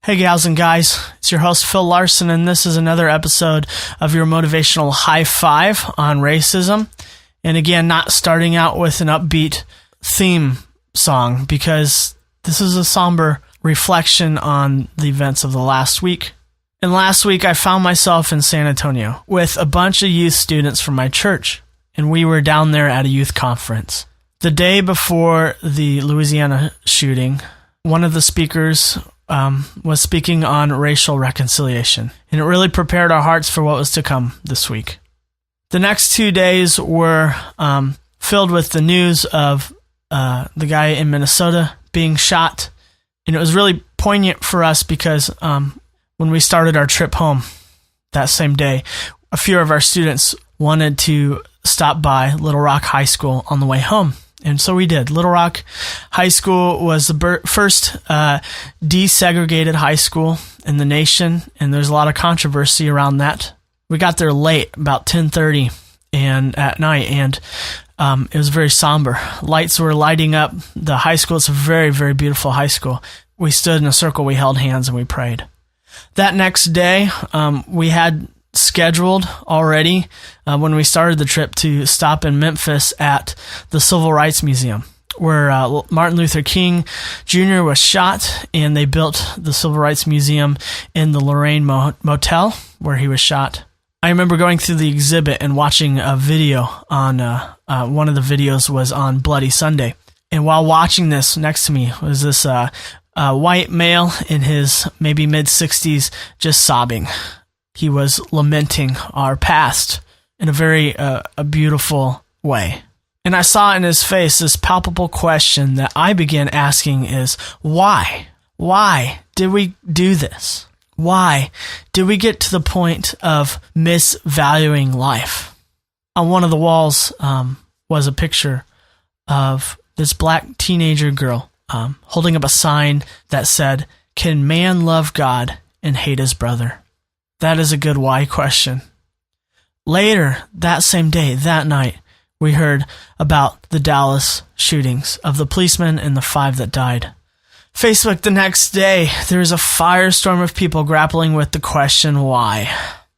Hey gals and guys, it's your host Phil Larson, and this is another episode of your Motivational High Five on racism. And again, not starting out with an upbeat theme song, because this is a somber reflection on the events of the last week. And last week I found myself in San Antonio with a bunch of youth students from my church, and we were down there at a youth conference. The day before the Louisiana shooting, one of the speakers was speaking on racial reconciliation, and it really prepared our hearts for what was to come this week. The next 2 days were filled with the news of the guy in Minnesota being shot, and it was really poignant for us because when we started our trip home that same day, a few of our students wanted to stop by Little Rock High School on the way home. And so we did. Little Rock High School was the first desegregated high school in the nation, and there's a lot of controversy around that. We got there late, about 10:30 at night, and it was very somber. Lights were lighting up the high school. It's a very, very beautiful high school. We stood in a circle, we held hands, and we prayed. That next day, we had scheduled already when we started the trip to stop in Memphis at the Civil Rights Museum, where Martin Luther King Jr. was shot, and they built the Civil Rights Museum in the Lorraine Motel where he was shot. I remember going through the exhibit and watching a video on, one of the videos was on Bloody Sunday. And while watching this, next to me was this white male in his maybe mid-60s just sobbing. He was lamenting our past in a very a beautiful way. And I saw in his face this palpable question that I began asking is, why? Why did we do this? Why did we get to the point of misvaluing life? On one of the walls was a picture of this black teenager girl holding up a sign that said, "Can man love God and hate his brother?" That is a good why question. Later, that same day, that night, we heard about the Dallas shootings of the policemen and the 5 that died. Facebook the next day, there was a firestorm of people grappling with the question why,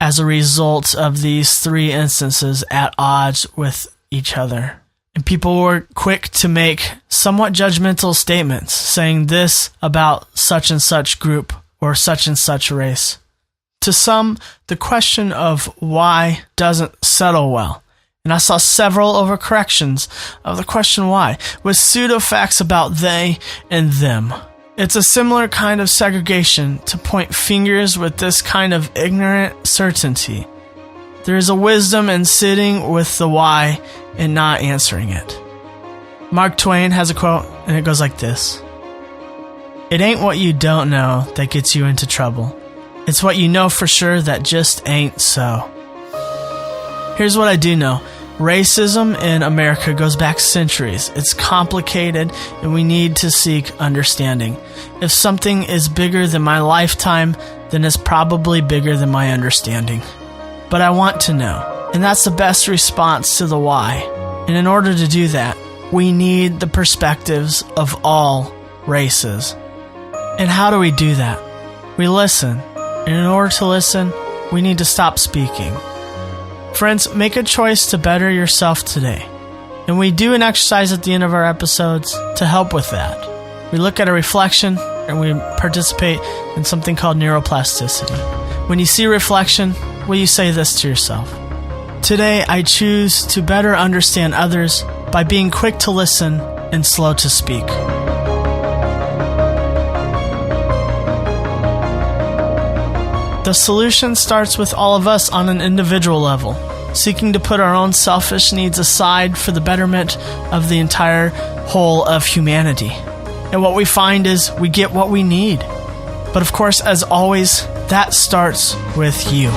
as a result of these 3 instances at odds with each other. And people were quick to make somewhat judgmental statements, saying this about such and such group or such and such race. To some, the question of why doesn't settle well, and I saw several overcorrections of the question why, with pseudo-facts about they and them. It's a similar kind of segregation to point fingers with this kind of ignorant certainty. There is a wisdom in sitting with the why and not answering it. Mark Twain has a quote, and it goes like this: "It ain't what you don't know that gets you into trouble. It's what you know for sure that just ain't so." Here's what I do know. Racism in America goes back centuries. It's complicated, and we need to seek understanding. If something is bigger than my lifetime, then it's probably bigger than my understanding. But I want to know, and that's the best response to the why. And in order to do that, we need the perspectives of all races. And how do we do that? We listen. And in order to listen, we need to stop speaking. Friends, make a choice to better yourself today. And we do an exercise at the end of our episodes to help with that. We look at a reflection and we participate in something called neuroplasticity. When you see reflection, will you say this to yourself? Today, I choose to better understand others by being quick to listen and slow to speak. The solution starts with all of us on an individual level, seeking to put our own selfish needs aside for the betterment of the entire whole of humanity. And what we find is we get what we need. But of course, as always, that starts with you.